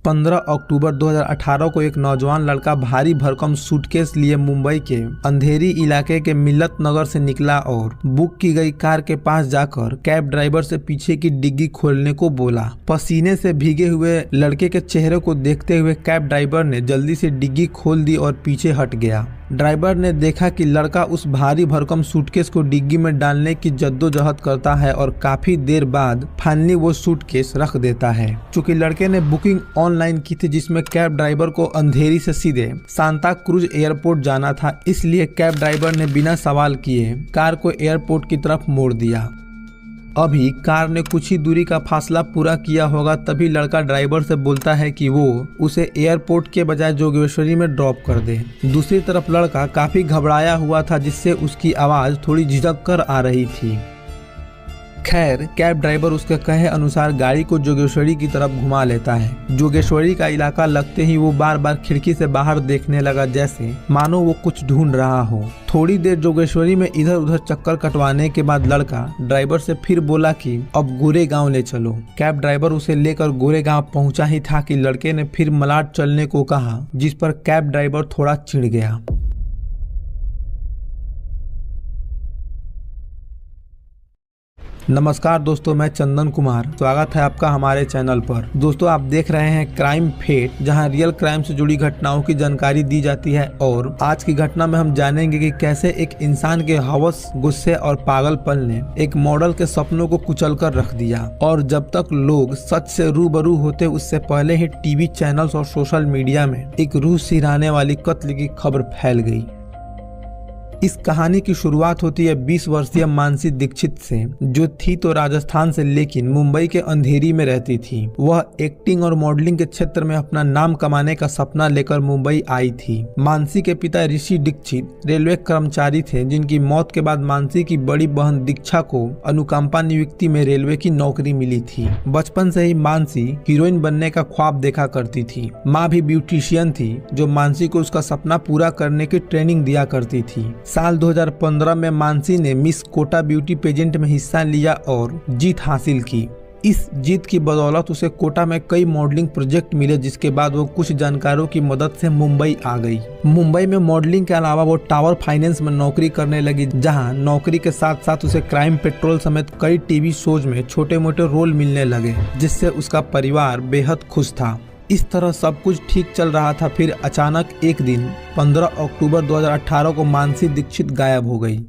15 अक्टूबर 2018 को एक नौजवान लड़का भारी भरकम सूटकेस लिए मुंबई के अंधेरी इलाके के मिल्लत नगर से निकला और बुक की गई कार के पास जाकर कैब ड्राइवर से पीछे की डिग्गी खोलने को बोला। पसीने से भीगे हुए लड़के के चेहरे को देखते हुए कैब ड्राइवर ने जल्दी से डिग्गी खोल दी और पीछे हट गया। ड्राइवर ने देखा कि लड़का उस भारी भरकम सूटकेस को डिग्गी में डालने की जद्दोजहद करता है और काफी देर बाद फाइनली वो सूटकेस रख देता है। चूंकि लड़के ने बुकिंग ऑनलाइन की थी जिसमें कैब ड्राइवर को अंधेरी से सीधे सांता क्रूज एयरपोर्ट जाना था, इसलिए कैब ड्राइवर ने बिना सवाल किए कार को एयरपोर्ट की तरफ मोड़ दिया। अभी कार ने कुछ ही दूरी का फासला पूरा किया होगा तभी लड़का ड्राइवर से बोलता है कि वो उसे एयरपोर्ट के बजाय जोगेश्वरी में ड्रॉप कर दे। दूसरी तरफ लड़का काफी घबराया हुआ था जिससे उसकी आवाज थोड़ी झिझक कर आ रही थी। खैर कैब ड्राइवर उसके कहे अनुसार गाड़ी को जोगेश्वरी की तरफ घुमा लेता है। जोगेश्वरी का इलाका लगते ही वो बार बार खिड़की से बाहर देखने लगा जैसे मानो वो कुछ ढूंढ रहा हो। थोड़ी देर जोगेश्वरी में इधर उधर चक्कर कटवाने के बाद लड़का ड्राइवर से फिर बोला कि अब गोरेगांव ले चलो। कैब ड्राइवर उसे लेकर गोरेगांव पहुंचा ही था कि लड़के ने फिर मलाड चलने को कहा, जिस पर कैब ड्राइवर थोड़ा चिढ़ गया। नमस्कार दोस्तों, मैं चंदन कुमार, स्वागत है आपका हमारे चैनल पर। दोस्तों आप देख रहे हैं क्राइम फेट, जहां रियल क्राइम से जुड़ी घटनाओं की जानकारी दी जाती है। और आज की घटना में हम जानेंगे कि कैसे एक इंसान के हवस, गुस्से और पागलपन ने एक मॉडल के सपनों को कुचल कर रख दिया। और जब तक लोग सच से रूबरू होते उससे पहले ही टीवी चैनल्स और सोशल मीडिया में एक रूह सिहराने वाली कत्ल की खबर फैल गई। इस कहानी की शुरुआत होती है 20 वर्षीय मानसी दीक्षित से, जो थी तो राजस्थान से लेकिन मुंबई के अंधेरी में रहती थी। वह एक्टिंग और मॉडलिंग के क्षेत्र में अपना नाम कमाने का सपना लेकर मुंबई आई थी। मानसी के पिता ऋषि दीक्षित रेलवे कर्मचारी थे, जिनकी मौत के बाद मानसी की बड़ी बहन दीक्षा को अनुकंपा नियुक्ति में रेलवे की नौकरी मिली थी। बचपन से ही मानसी हीरोइन बनने का ख्वाब देखा करती थी। माँ भी ब्यूटिशियन थी जो मानसी को उसका सपना पूरा करने की ट्रेनिंग दिया करती थी। साल 2015 में मानसी ने मिस कोटा ब्यूटी पेजेंट में हिस्सा लिया और जीत हासिल की। इस जीत की बदौलत उसे कोटा में कई मॉडलिंग प्रोजेक्ट मिले, जिसके बाद वो कुछ जानकारों की मदद से मुंबई आ गई। मुंबई में मॉडलिंग के अलावा वो टावर फाइनेंस में नौकरी करने लगी, जहां नौकरी के साथ साथ उसे क्राइम पेट्रोल समेत कई टीवी शोज में छोटे मोटे रोल मिलने लगे, जिससे उसका परिवार बेहद खुश था। इस तरह सब कुछ ठीक चल रहा था। फिर अचानक एक दिन 15 अक्टूबर 2018 को मानसी दीक्षित गायब हो गई।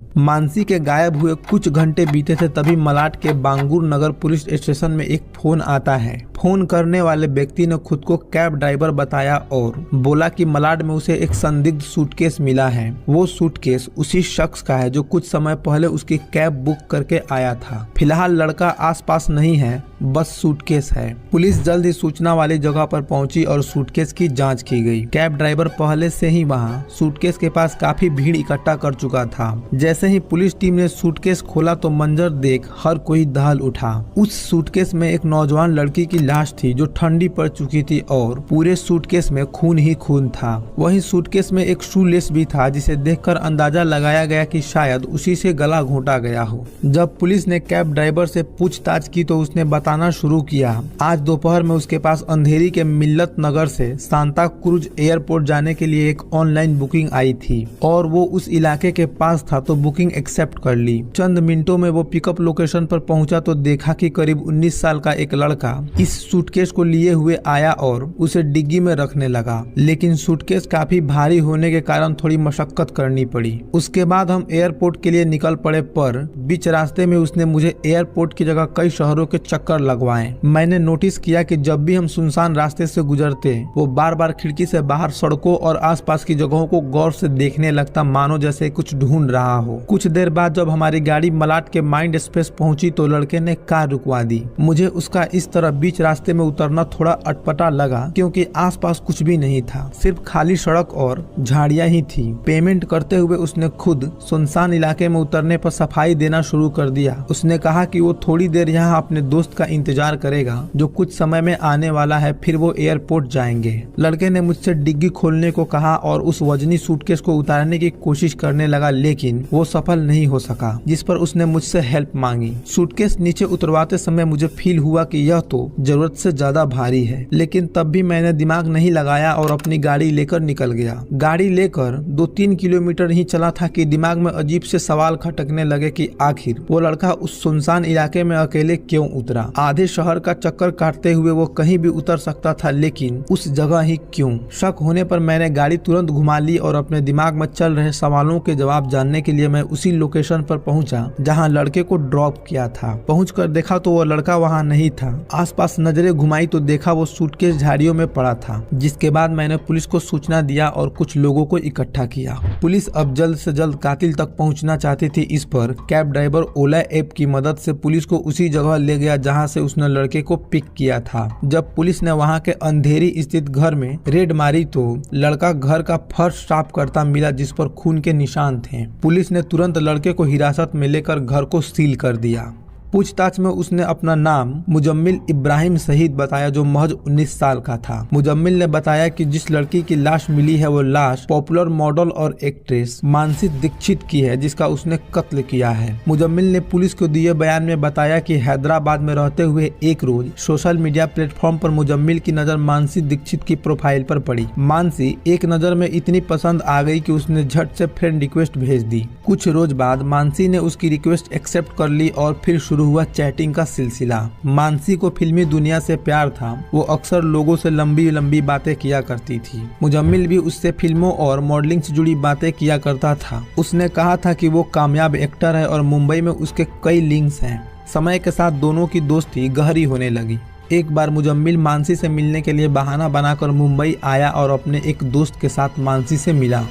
मानसी के गायब हुए कुछ घंटे बीते थे तभी मलाड के बांगुर नगर पुलिस स्टेशन में एक फोन आता है। फोन करने वाले व्यक्ति ने खुद को कैब ड्राइवर बताया और बोला कि मलाड में उसे एक संदिग्ध सूटकेस मिला है। वो सूटकेस उसी शख्स का है जो कुछ समय पहले उसकी कैब बुक करके आया था। फिलहाल लड़का आसपास नहीं है, बस सूटकेस है। पुलिस जल्द ही सूचना वाली जगह पर पहुंची और सूटकेस की जांच की गई। कैब ड्राइवर पहले से ही वहां सूटकेस के पास काफी भीड़ इकट्ठा कर चुका था। जैसे ही पुलिस टीम ने सूटकेस खोला तो मंजर देख हर कोई दहल उठा। उस सूटकेस में एक नौजवान लड़की की लाश थी जो ठंडी पड़ चुकी थी और पूरे सूटकेस में खून ही खून था। वहीं सूटकेस में एक शू लेस भी था, जिसे देखकर अंदाजा लगाया गया कि शायद उसी से गला घोंटा गया हो। जब पुलिस ने कैब ड्राइवर से पूछताछ की तो उसने बताना शुरू किया। आज दोपहर में उसके पास अंधेरी के मिल्लत नगर से सांता क्रूज एयरपोर्ट जाने के लिए एक ऑनलाइन बुकिंग आई थी और वो उस इलाके के पास था तो बुकिंग एक्सेप्ट कर ली। चंद मिनटों में वो पिकअप लोकेशन पर पहुंचा तो देखा कि करीब 19 साल का एक लड़का इस सूटकेस को लिए हुए आया और उसे डिग्गी में रखने लगा, लेकिन सूटकेस काफी भारी होने के कारण थोड़ी मशक्कत करनी पड़ी। उसके बाद हम एयरपोर्ट के लिए निकल पड़े, पर बीच रास्ते में उसने मुझे एयरपोर्ट की जगह कई शहरों के चक्कर लगवाए। मैंने नोटिस किया कि जब भी हम सुनसान रास्ते से गुजरते वो बार बार खिड़की से बाहर सड़कों और आसपास की जगहों को गौर से देखने लगता, मानो जैसे कुछ ढूंढ रहा हो। कुछ देर बाद जब हमारी गाड़ी मलाड के माइंड स्पेस पहुंची तो लड़के ने कार रुकवा दी। मुझे उसका इस तरह बीच रास्ते में उतरना थोड़ा अटपटा लगा क्योंकि आसपास कुछ भी नहीं था, सिर्फ खाली सड़क और झाड़ियां ही थी। पेमेंट करते हुए उसने खुद सुनसान इलाके में उतरने पर सफाई देना शुरू कर दिया। उसने कहा कि वो थोड़ी देर यहाँ अपने दोस्त का इंतजार करेगा जो कुछ समय में आने वाला है, फिर वो एयरपोर्ट जाएंगे। लड़के ने मुझसे डिग्गी खोलने को कहा और उस वजनी सूटकेस को उतारने की कोशिश करने लगा, लेकिन वो सफल नहीं हो सका, जिस पर उसने मुझसे हेल्प मांगी। सूटकेस नीचे उतरवाते समय मुझे फील हुआ कि यह तो जरूर जरूरत से ज्यादा भारी है। लेकिन तब भी मैंने दिमाग नहीं लगाया और अपनी गाड़ी लेकर निकल गया। गाड़ी लेकर 2-3 किलोमीटर ही चला था कि दिमाग में अजीब से सवाल खटकने लगे कि आखिर वो लड़का उस सुनसान इलाके में अकेले क्यों उतरा। आधे शहर का चक्कर काटते हुए वो कहीं भी उतर सकता था, लेकिन उस जगह ही क्यों। शक होने पर मैंने गाड़ी तुरंत घुमा ली और अपने दिमाग में चल रहे सवालों के जवाब जानने के लिए मैं उसी लोकेशन पर पहुंचा जहां लड़के को ड्रॉप किया था। पहुंचकर देखा तो वो लड़का वहां नहीं था। आसपास नजरें घुमाई तो देखा वो सूटकेस झाड़ियों में पड़ा था, जिसके बाद मैंने पुलिस को सूचना दिया और कुछ लोगों को इकट्ठा किया। पुलिस अब जल्द से जल्द कातिल तक पहुंचना चाहती थी। इस पर कैब ड्राइवर ओला ऐप की मदद से पुलिस को उसी जगह ले गया जहां से उसने लड़के को पिक किया था। जब पुलिस ने वहां के अंधेरी स्थित घर में रेड मारी तो लड़का घर का फर्श साफ करता मिला, जिस पर खून के निशान थे। पुलिस ने तुरंत लड़के को हिरासत में लेकर घर को सील कर दिया। पूछताछ में उसने अपना नाम मुजम्मिल इब्राहिम शहीद बताया, जो महज 19 साल का था। मुजम्मिल ने बताया कि जिस लड़की की लाश मिली है वो लाश पॉपुलर मॉडल और एक्ट्रेस मानसी दीक्षित की है, जिसका उसने कत्ल किया है। मुजम्मिल ने पुलिस को दिए बयान में बताया कि हैदराबाद में रहते हुए एक रोज सोशल मीडिया प्लेटफॉर्म पर मुजम्मिल की नजर मानसी दीक्षित की प्रोफाइल पर पड़ी। मानसी एक नजर में इतनी पसंद आ गई कि उसने झट से फ्रेंड रिक्वेस्ट भेज दी। कुछ रोज बाद मानसी ने उसकी रिक्वेस्ट एक्सेप्ट कर ली और फिर शुरू हुआ चैटिंग का सिलसिला। मानसी को फिल्मी दुनिया से प्यार था। वो अक्सर लोगों से लंबी लंबी बातें किया करती थी। मुजम्मिल भी उससे फिल्मों और मॉडलिंग से जुड़ी बातें किया करता था। उसने कहा था कि वो कामयाब एक्टर है और मुंबई में उसके कई लिंक्स हैं। समय के साथ दोनों की दोस्ती गहरी होने लगी। एक बार मुजम्मिल मानसी से मिलने के लिए बहाना बनाकर मुंबई आया और अपने एक दोस्त के साथ मानसी से मिला।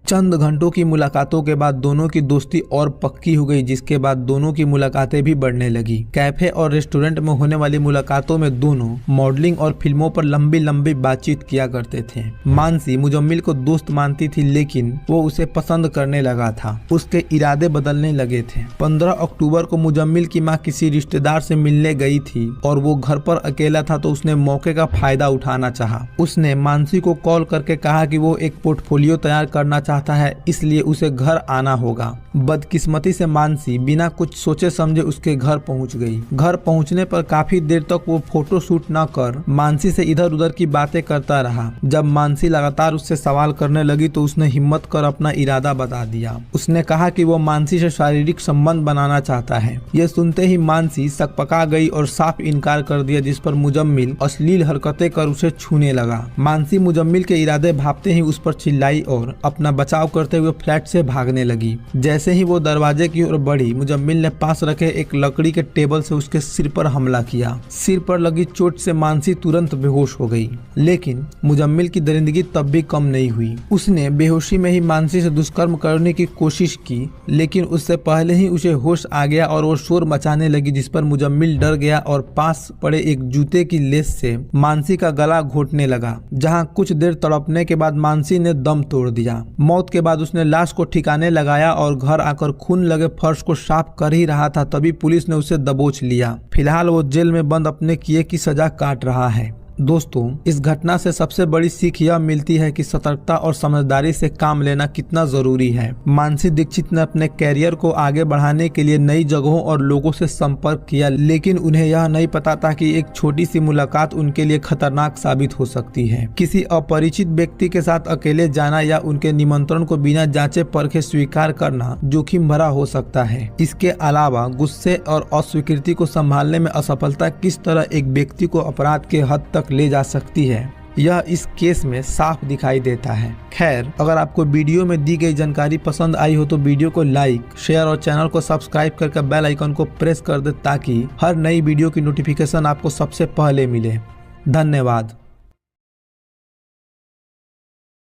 चंद घंटों की मुलाकातों के बाद दोनों की दोस्ती और पक्की हो गई, जिसके बाद दोनों की मुलाकातें भी बढ़ने लगी। कैफे और रेस्टोरेंट में होने वाली मुलाकातों में दोनों मॉडलिंग और फिल्मों पर लंबी लंबी बातचीत किया करते थे। मानसी मुजम्मिल को दोस्त मानती थी, लेकिन वो उसे पसंद करने लगा था। उसके इरादे बदलने लगे थे। 15 अक्टूबर को मुजम्मिल की माँ किसी रिश्तेदार से मिलने गई थी और वो घर पर अकेला था, तो उसने मौके का फायदा उठाना चाहा। उसने मानसी को कॉल करके कहा कि वो एक पोर्टफोलियो तैयार करना चाहता है, इसलिए उसे घर आना होगा। बदकिस्मती से मानसी बिना कुछ सोचे समझे उसके घर पहुंच गई। घर पहुंचने पर काफी देर तक वो फोटो शूट न कर मानसी से इधर उधर की बातें करता रहा। जब मानसी लगातार उससे सवाल करने लगी तो उसने हिम्मत कर अपना इरादा बता दिया। उसने कहा कि वो मानसी से शारीरिक संबंध बनाना चाहता है। ये सुनते ही मानसी सकपका गई और साफ इनकार कर दिया, जिस पर मुजम्मिल अश्लील हरकतें कर उसे छूने लगा। मानसी मुजम्मिल के इरादे भांपते ही उस पर चिल्लाई और अपना बचाव करते हुए फ्लैट से भागने लगी। जैसे ही वो दरवाजे की ओर बढ़ी, मुजम्मिल ने पास रखे एक लकड़ी के टेबल से उसके सिर पर हमला किया। सिर पर लगी चोट से मानसी तुरंत बेहोश हो गई, लेकिन मुजम्मिल की दरिंदगी तब भी कम नहीं हुई। उसने बेहोशी में ही मानसी से दुष्कर्म करने की कोशिश की, लेकिन उससे पहले ही उसे होश आ गया और वो शोर मचाने लगी, जिस पर मुजम्मिल डर गया और पास पड़े एक जूते की लेस से मानसी का गला घोटने लगा, जहां कुछ देर तड़पने के बाद मानसी ने दम तोड़ दिया। मौत के बाद उसने लाश को ठिकाने लगाया और घर आकर खून लगे फर्श को साफ कर ही रहा था, तभी पुलिस ने उसे दबोच लिया। फिलहाल वो जेल में बंद अपने किए की सजा काट रहा है। दोस्तों, इस घटना से सबसे बड़ी सीख यह मिलती है कि सतर्कता और समझदारी से काम लेना कितना जरूरी है। मानसी दीक्षित ने अपने कैरियर को आगे बढ़ाने के लिए नई जगहों और लोगों से संपर्क किया, लेकिन उन्हें यह नहीं पता था कि एक छोटी सी मुलाकात उनके लिए खतरनाक साबित हो सकती है। किसी अपरिचित व्यक्ति के साथ अकेले जाना या उनके निमंत्रण को बिना जांचे परखे स्वीकार करना जोखिम भरा हो सकता है। इसके अलावा गुस्से और अस्वीकृति को संभालने में असफलता किस तरह एक व्यक्ति को अपराध के हद तक ले जा सकती है, यह इस केस में साफ दिखाई देता है। खैर, अगर आपको वीडियो में दी गई जानकारी पसंद आई हो तो वीडियो को लाइक, शेयर और चैनल को सब्सक्राइब करके बेल आइकन को प्रेस कर दे, ताकि हर नई वीडियो की नोटिफिकेशन आपको सबसे पहले मिले। धन्यवाद।